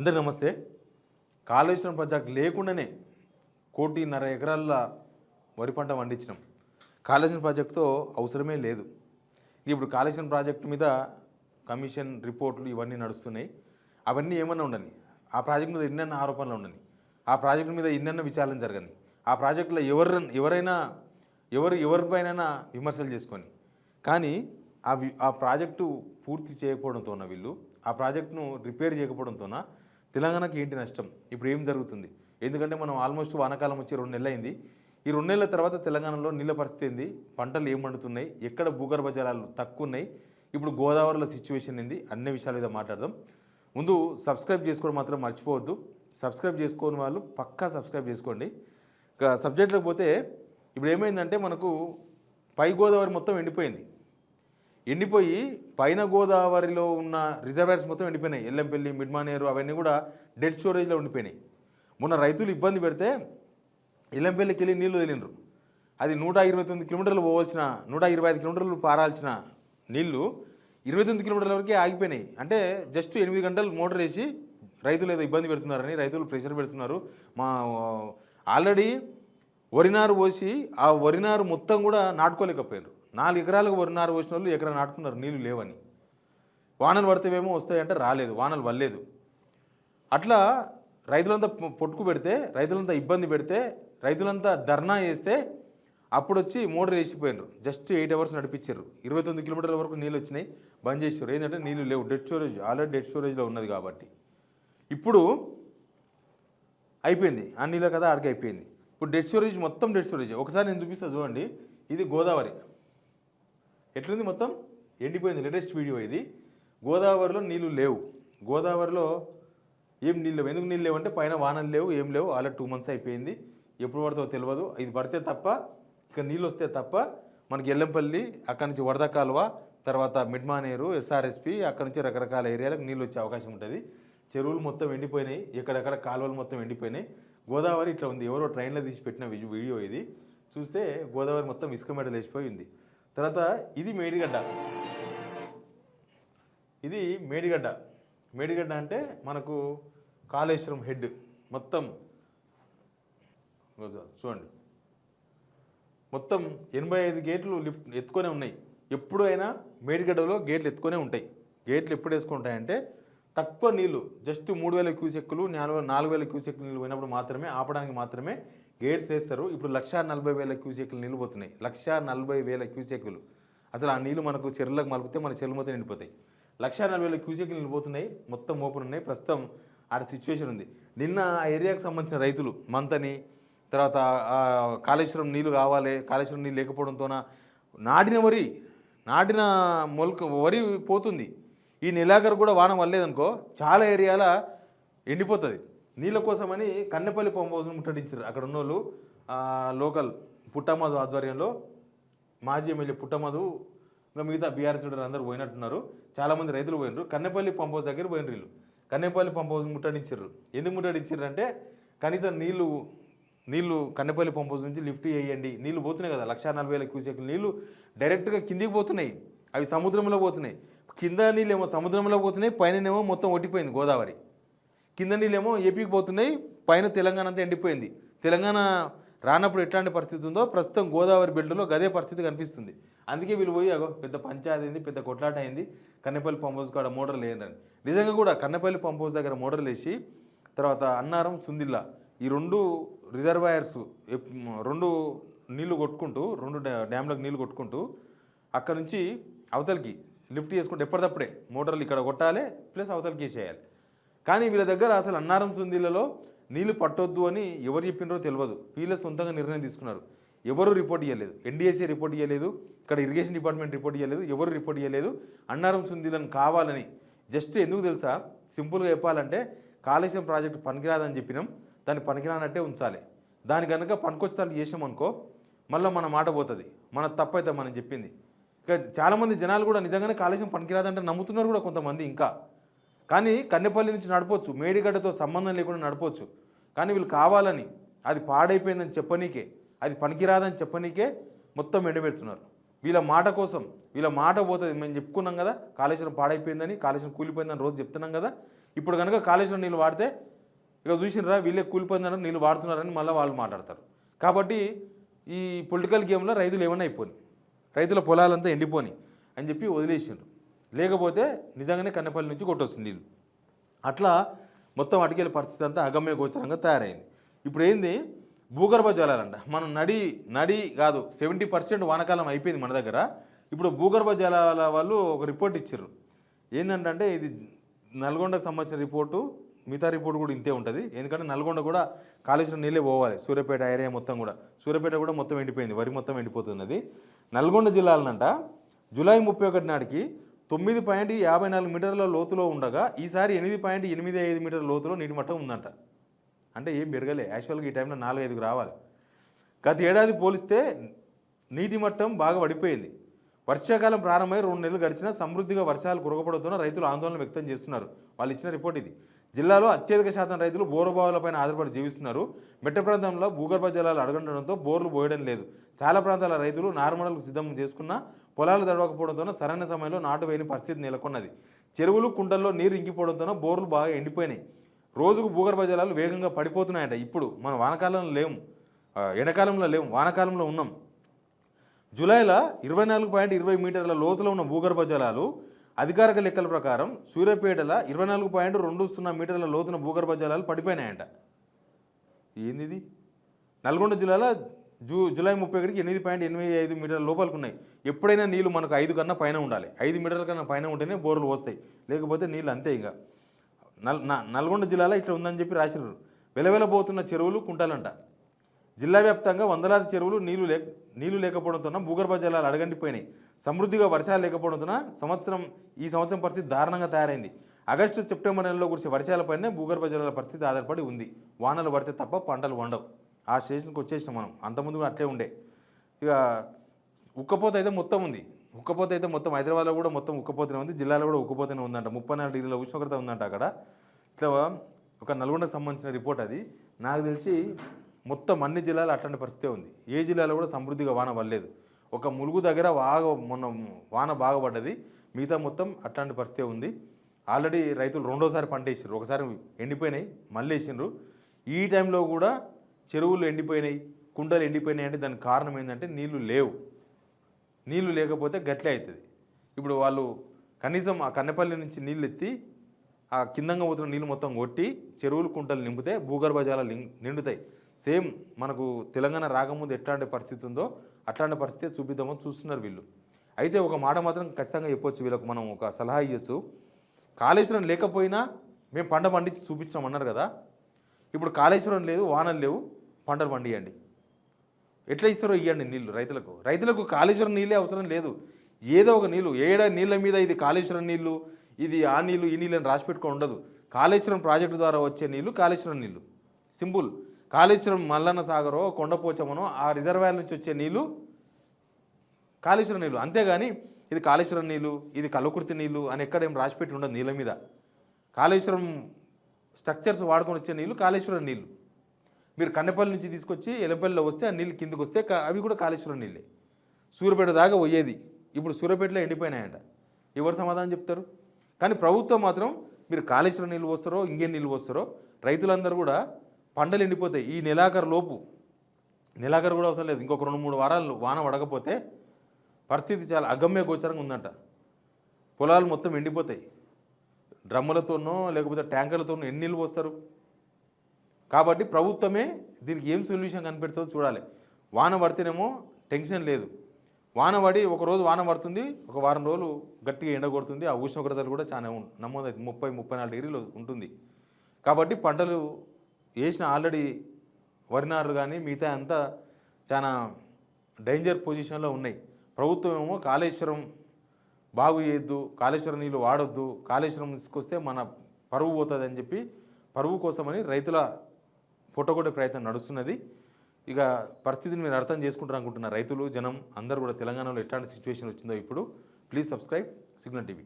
అందరికీ నమస్తే. కాళేశ్వరం ప్రాజెక్ట్ లేకుండానే 1.5 ఎకరాల వరి పంట పండించినాం. కాళేశ్వరం ప్రాజెక్టుతో అవసరమే లేదు. ఇప్పుడు కాళేశ్వరం ప్రాజెక్టు మీద కమిషన్ రిపోర్ట్లు ఇవన్నీ నడుస్తున్నాయి. అవన్నీ ఏమన్నా ఉండని, ఆ ప్రాజెక్టు మీద ఎన్నెన్న ఆరోపణలు ఉండని, ఆ ప్రాజెక్టు మీద ఎన్నెన్న విచారణ జరగని, ఆ ప్రాజెక్టులో ఎవరిపైనైనా విమర్శలు చేసుకొని, కానీ ఆ ప్రాజెక్టు పూర్తి చేయకపోవడంతోన వీళ్ళు ఆ ప్రాజెక్టును రిపేర్ చేయకపోవడంతోన తెలంగాణకి ఏంటి నష్టం? ఇప్పుడు ఏం జరుగుతుంది? ఎందుకంటే మనం ఆల్మోస్ట్ వానాకాలం వచ్చి 2 నెలలు అయింది. ఈ 2 నెలల తర్వాత తెలంగాణలో నీళ్ళ పరిస్థితి ఏంది? పంటలు ఏం పండుతున్నాయి? ఎక్కడ భూగర్భ జలాలు తక్కువ ఉన్నాయి? ఇప్పుడు గోదావరిలో సిచ్యువేషన్ ఏంది? అన్ని విషయాల మీద మాట్లాడదాం. ముందు సబ్స్క్రైబ్ చేసుకోవడం మాత్రం మర్చిపోవద్దు. సబ్స్క్రైబ్ చేసుకోని వాళ్ళు పక్కా సబ్స్క్రైబ్ చేసుకోండి. ఇక సబ్జెక్ట్లోకి పోతే ఇప్పుడు ఏమైందంటే మనకు పై గోదావరి మొత్తం ఎండిపోయి పైన గోదావరిలో ఉన్న రిజర్వాయర్స్ మొత్తం ఎండిపోయినాయి. ఎల్లంపల్లి, మిడ్మానేరు అవన్నీ కూడా డెడ్ స్టోరేజ్లో ఉండిపోయినాయి. మొన్న రైతులు ఇబ్బంది పెడితే ఎల్లంపల్లికి వెళ్ళి నీళ్లు వదిలినరు. అది 129 కిలోమీటర్లు పోవాల్సిన 125 కిలోమీటర్లు పారాల్సిన నీళ్లు 29 కిలోమీటర్ల వరకే ఆగిపోయినాయి. అంటే జస్ట్ 8 గంటలు మోటార్ వేసి రైతులు ఏదో ఇబ్బంది పెడుతున్నారని రైతులు ప్రెషర్ పెడుతున్నారు. ఆల్రెడీ వరినారు పోసి ఆ వరినారు మొత్తం కూడా నాటుకోలేకపోయారు. 4 ఎకరాలకు వరినారు పోసిన వాళ్ళు ఎకరా నాటుకున్నారు నీళ్లు లేవని. వానలు పడితేవేమో వస్తాయంటే రాలేదు, వానలు వల్లేదు. అట్లా రైతులంతా పొట్టుకు పెడితే, రైతులంతా ఇబ్బంది పెడితే, రైతులంతా ధర్నా చేస్తే అప్పుడు వచ్చి మోటార్ వేసిపోయినారు. జస్ట్ 8 అవర్స్ నడిపించారు. 29 కిలోమీటర్ల వరకు నీళ్ళు వచ్చినాయి, బంద్ చేసారు. ఏంటంటే నీళ్ళు లేవు, డెడ్ స్టోరేజ్, ఆల్రెడీ డెడ్ స్టోరేజ్లో ఉన్నది కాబట్టి. ఇప్పుడు అయిపోయింది, ఆ నీళ్ళ కదా ఆడికి అయిపోయింది. ఇప్పుడు డెడ్ స్టోరేజ్ మొత్తం డెడ్ స్టోరేజ్. ఒకసారి నేను చూపిస్తా చూడండి. ఇది గోదావరి ఎట్లుంది, మొత్తం ఎండిపోయింది. లేటెస్ట్ వీడియో ఇది. గోదావరిలో నీళ్ళు లేవు. గోదావరిలో ఏం నీళ్ళు లేవు. ఎందుకు నీళ్ళు లేవు అంటే పైన వానలు లేవు, ఏం లేవు. ఆల్రెడీ 2 మంత్స్ అయిపోయింది. ఎప్పుడు పడుతుందో తెలియదు. ఇది పడితే తప్ప, ఇక నీళ్ళు వస్తే తప్ప మనకి ఎల్లంపల్లి, అక్కడి నుంచి వరద కాలువ, తర్వాత మిడ్మానేరు, ఎస్ఆర్ఎస్పి, అక్కడి నుంచి రకరకాల ఏరియాలకు నీళ్ళు వచ్చే అవకాశం ఉంటుంది. చెరువులు మొత్తం ఎండిపోయినాయి, ఎక్కడెక్కడ కాలువలు మొత్తం ఎండిపోయినాయి. గోదావరి ఇట్లా ఉంది. ఎవరో ట్రైన్లో తీసి పెట్టిన వీడియో ఇది. చూస్తే గోదావరి మొత్తం ఇసుక మెడలు వేసిపోయింది. తర్వాత ఇది మేడిగడ్డ. ఇది మేడిగడ్డ అంటే మనకు కాళేశ్వరం హెడ్ మొత్తం చూడండి. మొత్తం 85 గేట్లు లిఫ్ట్ ఎత్తుకొనే ఉన్నాయి. ఎప్పుడైనా మేడిగడ్డలో గేట్లు ఎత్తుకొనే ఉంటాయి. గేట్లు ఎప్పుడు వేసుకుంటాయంటే తక్కువ నీళ్ళు, జస్ట్ 3000 క్యూసెక్కులు, 4000 క్యూసెక్ నీళ్ళు పోయినప్పుడు మాత్రమే, ఆపడానికి మాత్రమే గేట్స్ వేస్తారు. ఇప్పుడు 1,40,000 క్యూసెక్లు నీళ్ళు పోతున్నాయి. 1,40,000 క్యూసెక్కులు. అసలు ఆ నీళ్ళు మనకు చెరువులకు మలిపితే మన చెరువు మొత్తం నిండిపోతాయి. 1,40,000 క్యూసెక్లు నీళ్ళు పోతున్నాయి, మొత్తం ఓపెన్ ఉన్నాయి. ప్రస్తుతం ఆ సిచ్యువేషన్ ఉంది. నిన్న ఆ ఏరియాకు సంబంధించిన రైతులు మంతని, తర్వాత కాళేశ్వరం నీళ్ళు కావాలి, కాళేశ్వరం నీళ్ళు లేకపోవడంతోన నాటిన వరి పోతుంది. ఈ నెలాఖరు కూడా వాన వల్లేదనుకో చాలా ఏరియాల ఎండిపోతుంది. నీళ్ళ కోసమని కన్నెపల్లి పంప్ హౌస్ను ముట్టడించారు. అక్కడ ఉన్న వాళ్ళు లోకల్ పుట్టమధు ఆధ్వర్యంలో, మాజీ ఎమ్మెల్యే పుట్టమధు, ఇంకా మిగతా బీఆర్ఎస్ లీడర్ అందరూ పోయినట్టున్నారు. చాలామంది రైతులు పోయినారు. కన్నెపల్లి పంప్ హౌస్ దగ్గర పోయినారు వీళ్ళు. కన్నెపల్లి పంప్ హౌస్ ముట్టడించారు. ఎందుకు ముట్టడించారు అంటే కనీసం నీళ్ళు కన్నెపల్లి పంప్ హౌస్ నుంచి లిఫ్ట్ చేయండి. నీళ్ళు పోతున్నాయి కదా, 1,40,000 క్యూసెక్లు నీళ్ళు డైరెక్ట్గా కిందికి పోతున్నాయి. అవి సముద్రంలో పోతున్నాయి. కింద నీళ్ళేమో సముద్రంలో పోతున్నాయి, పైననేమో మొత్తం ఒట్టిపోయింది గోదావరి. కింద నీళ్ళేమో ఏపీకి పోతున్నాయి, పైన తెలంగాణ అంతా ఎండిపోయింది. తెలంగాణ రానప్పుడు ఎట్లాంటి పరిస్థితి ఉందో ప్రస్తుతం గోదావరి బెల్ట్లో గదే పరిస్థితి కనిపిస్తుంది. అందుకే వీళ్ళు పోయి పెద్ద పంచాయతీ అయింది, పెద్ద కొట్లాట అయింది. కన్నెపల్లి పంప్ హౌస్ కాడ మోటార్లు వేయండి. నిజంగా కూడా కన్నెపల్లి పంప్ హౌస్ దగ్గర మోటార్లు వేసి, తర్వాత అన్నారం, సుందిల్లా ఈ 2 రిజర్వాయర్స్ 2 నీళ్లు కొట్టుకుంటూ, 2 డ్యామ్లకు నీళ్లు కొట్టుకుంటూ అక్కడ నుంచి అవతలికి లిఫ్ట్ చేసుకుంటే ఎప్పటికప్పుడే మోటార్లు ఇక్కడ కొట్టాలి, ప్లస్ అవతలికి వేసేయాలి. కానీ వీళ్ళ దగ్గర అసలు అన్నారం, సుందిల్లలో నీళ్లు పట్టొద్దు అని ఎవరు చెప్పినారో తెలియదు. వీళ్ళ సొంతంగా నిర్ణయం తీసుకున్నారు. ఎవరు రిపోర్ట్ ఇవ్వలేదు. ఎన్డీఎస్ఏ రిపోర్ట్ ఇవ్వలేదు, ఇక్కడ ఇరిగేషన్ డిపార్ట్మెంట్ రిపోర్ట్ ఇవ్వలేదు, ఎవరు రిపోర్ట్ ఇవ్వలేదు. అన్నారం, సుందిల్లను కావాలని జస్ట్ ఎందుకు తెలుసా? సింపుల్గా చెప్పాలంటే కాళేశ్వరం ప్రాజెక్టు పనికిరాదని చెప్పినాం, దాన్ని పనికిరానట్టే ఉంచాలి. దాని కనుక పనికొచ్చేదాన్ని చేసామనుకో మళ్ళీ మన మాట పోతుంది, మన తప్పైతే మనం చెప్పింది. ఇక చాలామంది జనాలు కూడా నిజంగానే కాళేశ్వరం పనికిరాదంటే నమ్ముతున్నారు కూడా కొంతమంది ఇంకా. కానీ కన్నెపల్లి నుంచి నడపవచ్చు, మేడిగడ్డతో సంబంధం లేకుండా నడపవచ్చు. కానీ వీళ్ళు కావాలని అది పాడైపోయిందని చెప్పనీకే, అది పనికిరాదని చెప్పనీకే మొత్తం ఎండబెడుతున్నారు. వీళ్ళ మాట కోసం, వీళ్ళ మాట పోతుంది. మేము చెప్పుకున్నాం కదా కాళేశ్వరం పాడైపోయిందని, కాళేశ్వరం కూలిపోయిందని రోజు చెప్తున్నాం కదా. ఇప్పుడు కనుక కాళేశ్వరం నీళ్ళు వాడితే ఇక చూసినరా వీళ్ళే కూలిపోయిందని నీళ్ళు వాడుతున్నారని మళ్ళీ వాళ్ళు మాట్లాడతారు. కాబట్టి ఈ పొలిటికల్ గేమ్లో రైతులు ఏమన్నా అయిపోయి, రైతుల పొలాలంతా ఎండిపోని అని చెప్పి వదిలేసిండ్రు. లేకపోతే నిజంగానే కన్నెపల్లి నుంచి కొట్టొస్తుంది నీళ్ళు. అట్లా మొత్తం అటుకెళ్ళే పరిస్థితి అంతా అగమ్య గోచరంగా తయారైంది. ఇప్పుడు ఏంది భూగర్భ జలాలంట. మనం నడి కాదు 70% వానకాలం అయిపోయింది మన దగ్గర. ఇప్పుడు భూగర్భ జలాల వాళ్ళు ఒక రిపోర్ట్ ఇచ్చారు. ఏంటంటే ఇది నల్గొండకు సంబంధించిన రిపోర్టు, మిగతా రిపోర్ట్ కూడా ఇంతే ఉంటుంది. ఎందుకంటే నల్గొండ కూడా కాళేశ్వరం నీళ్ళే పోవాలి, సూర్యాపేట ఏరియా మొత్తం కూడా. సూర్యాపేట కూడా మొత్తం ఎండిపోయింది, వరి మొత్తం ఎండిపోతున్నది. నల్గొండ జిల్లాలనంట జూలై 31 నాటికి 9.54 మీటర్ల లోతులో ఉండగా ఈసారి 8.85 మీటర్ల లోతులో నీటి మట్టం ఉందంట. అంటే ఏం పెరగలే. యాక్చువల్గా ఈ టైంలో 4-5 రావాలి. గత ఏడాది పోలిస్తే నీటి మట్టం బాగా పడిపోయింది. వర్షాకాలం ప్రారంభమై 2 నెలలు గడిచినా సమృద్ధిగా వర్షాలు కురగపడుతున్న రైతులు ఆందోళన వ్యక్తం చేస్తున్నారు. వాళ్ళు ఇచ్చిన రిపోర్ట్ ఇది. జిల్లాలో అత్యధిక శాతం రైతులు బోరుబావులపైన ఆధారపడి జీవిస్తున్నారు. మెట్ట ప్రాంతంలో భూగర్భ జలాలు అడగడంతో బోర్లు పోయడం లేదు. చాలా ప్రాంతాల రైతులు నార్మల్కు సిద్ధం చేసుకున్న పొలాలు తడవకపోవడంతో సరైన సమయంలో నాటు వేయని పరిస్థితి నెలకొన్నది. చెరువులు కుంటల్లో నీరు ఇంకిపోవడంతో బోర్లు బాగా ఎండిపోయినాయి. రోజుకు భూగర్భ జలాలు వేగంగా పడిపోతున్నాయంట. ఇప్పుడు మన వానకాలంలో లేము, ఎండాకాలంలో లేము, వానకాలంలో ఉన్నాం. జూలైలో 24.20 మీటర్ల లోతులో ఉన్న భూగర్భ జలాలు అధికారిక లెక్కల ప్రకారం సూర్యాపేటల 24.20 మీటర్ల లోతున భూగర్భ జలాలు పడిపోయినాయంట. ఏంది? నల్గొండ జిల్లాలో జూలై 31కి 8.85 మీటర్ల లోపలికి ఉన్నాయి. ఎప్పుడైనా నీళ్ళు మనకు 5 కన్నా పైన ఉండాలి. 5 మీటర్ల కన్నా పైన ఉంటేనే బోర్లు వస్తాయి, లేకపోతే నీళ్ళు అంతే. ఇంకా నల్గొండ జిల్లాలో ఇట్లా ఉందని చెప్పి రాసినారు. వెలవెలబోతున్న చెరువులు కుంటలంట. జిల్లా వ్యాప్తంగా వందలాది చెరువులు నీళ్లు లేకపోవడంతో భూగర్భ జలాలు అడగండిపోయినాయి. సమృద్ధిగా వర్షాలు లేకపోవడంతో ఈ సంవత్సరం పరిస్థితి దారుణంగా తయారైంది. ఆగస్టు సెప్టెంబర్ నెలలో కురిసే వర్షాలపైనే భూగర్భ జలాల పరిస్థితి ఆధారపడి ఉంది. వానలు పడితే తప్ప పంటలు వండవు. ఆ స్టేషన్కి వచ్చేసినాం మనం. అంతకుముందు కూడా అట్లే ఉండే. ఇక ఉక్కపోత అయితే మొత్తం ఉంది. ఉక్కపోత అయితే మొత్తం హైదరాబాద్లో కూడా మొత్తం ఉక్కపోతనే ఉంది, జిల్లాలో కూడా ఉక్కపోతనే ఉందంట. 34 డిగ్రీల ఉష్ణోగ్రత ఉందంట అక్కడ. ఇట్లా ఒక నల్గొండకు సంబంధించిన రిపోర్ట్ అది. నాకు తెలిసి మొత్తం అన్ని జిల్లాలు అట్లాంటి పరిస్థితే ఉంది. ఏ జిల్లాలో కూడా సమృద్ధిగా వాన పడలేదు. ఒక ములుగు దగ్గర మొన్న వాన బాగా పడ్డది, మిగతా మొత్తం అట్లాంటి పరిస్థితే ఉంది. ఆల్రెడీ రైతులు రెండోసారి పంట వేసారు. ఒకసారి ఎండిపోయినాయి, మళ్ళీ వేసిండ్రు. ఈ టైంలో కూడా చెరువులు ఎండిపోయినాయి, కుంటలు ఎండిపోయినాయి. అంటే దానికి కారణం ఏంటంటే నీళ్లు లేవు. నీళ్లు లేకపోతే గట్లే అవుతుంది. ఇప్పుడు వాళ్ళు కనీసం ఆ కన్నెపల్లి నుంచి నీళ్ళు ఎత్తి ఆ కిందంగా పోతున్న నీళ్ళు మొత్తం కొట్టి చెరువులు కుంటలు నింపితే భూగర్భ జలాలు నిండుతాయి. సేమ్ మనకు తెలంగాణ రాకముందు ఎట్లాంటి పరిస్థితి ఉందో అట్లాంటి పరిస్థితి చూపిద్దామని చూస్తున్నారు వీళ్ళు. అయితే ఒక మాట మాత్రం ఖచ్చితంగా చెప్పొచ్చు, వీళ్ళకు మనం ఒక సలహా ఇవ్వచ్చు. కాళేశ్వరం లేకపోయినా మేము పంట పండించి చూపించామన్నారు కదా. ఇప్పుడు కాళేశ్వరం లేదు, వానలు లేవు, పంటలు పండియండి. ఎట్లా ఇస్తారో ఇవ్వండి నీళ్ళు రైతులకు. కాళేశ్వరం నీళ్ళే అవసరం లేదు. ఏదో ఒక నీళ్ళు, నీళ్ళ మీద ఇది కాళేశ్వరం నీళ్ళు, ఇది ఆ నీళ్ళు ఈ నీళ్ళని రాసి పెట్టుకొని ఉండదు. కాళేశ్వరం ప్రాజెక్టు ద్వారా వచ్చే నీళ్ళు కాళేశ్వరం నీళ్ళు. సింపుల్. కాళేశ్వరం మల్లన్న సాగరో కొండపోచమనో ఆ రిజర్వాయర్ నుంచి వచ్చే నీళ్ళు కాళేశ్వరం నీళ్ళు. అంతేగాని ఇది కాళేశ్వరం నీళ్ళు, ఇది కల్వకుర్తి నీళ్ళు అని ఎక్కడేం రాసిపెట్టి ఉండదు నీళ్ళ మీద. కాళేశ్వరం స్ట్రక్చర్స్ వాడుకొని వచ్చే నీళ్ళు కాళేశ్వరం నీళ్ళు. మీరు కన్నెపల్లి నుంచి తీసుకొచ్చి ఎలంపల్లిలో వస్తే ఆ నీళ్ళు కిందకు వస్తే అవి కూడా కాళేశ్వరం నీళ్ళే. సూర్యాపేట దాకా పోయేది. ఇప్పుడు సూర్యాపేటలో ఎండిపోయినాయంట. ఎవరు సమాధానం చెప్తారు? కానీ ప్రభుత్వం మాత్రం మీరు కాళేశ్వరం నీళ్ళు వస్తారో ఇంకేం నీళ్ళు వస్తారో రైతులందరూ కూడా పంటలు ఎండిపోతాయి. ఈ నెలాఖరు కూడా అవసరం లేదు, ఇంకొక 2-3 వారాలు వాన పడకపోతే పరిస్థితి చాలా అగమ్య గోచరంగా ఉందంట. పొలాలు మొత్తం ఎండిపోతాయి. డ్రమ్ములతోనో లేకపోతే ట్యాంకర్లతోనో ఎన్ని నీళ్ళు పోస్తారు? కాబట్టి ప్రభుత్వమే దీనికి ఏం సొల్యూషన్ కనిపెడుతుందో చూడాలి. వాన పడితేనేమో టెన్షన్ లేదు. వాన పడి ఒకరోజు వాన పడుతుంది, ఒక వారం రోజులు గట్టిగా ఎండ కొడుతుంది. ఆ ఉష్ణోగ్రతలు కూడా చాలా నమోదవుతుంది, 30-34 డిగ్రీలు ఉంటుంది. కాబట్టి పంటలు వేసిన ఆల్రెడీ వరి నారు కానీ మిగతా అంతా చాలా డేంజర్ పొజిషన్లో ఉన్నాయి. ప్రభుత్వం ఏమో కాళేశ్వరం బాగు చేయొద్దు, కాళేశ్వరం నీళ్ళు వాడొద్దు, కాళేశ్వరం తీసుకొస్తే మన పరువు పోతుంది అని చెప్పి పరువు కోసమని రైతుల పొట్టగొట్టే ప్రయత్నం నడుస్తున్నది. ఇక పరిస్థితిని మీరు అర్థం చేసుకుంటారు అనుకుంటున్న రైతులు, జనం అందరూ కూడా తెలంగాణలో ఎట్లాంటి సిచ్యువేషన్ వచ్చిందో ఇప్పుడు. Please subscribe signal TV.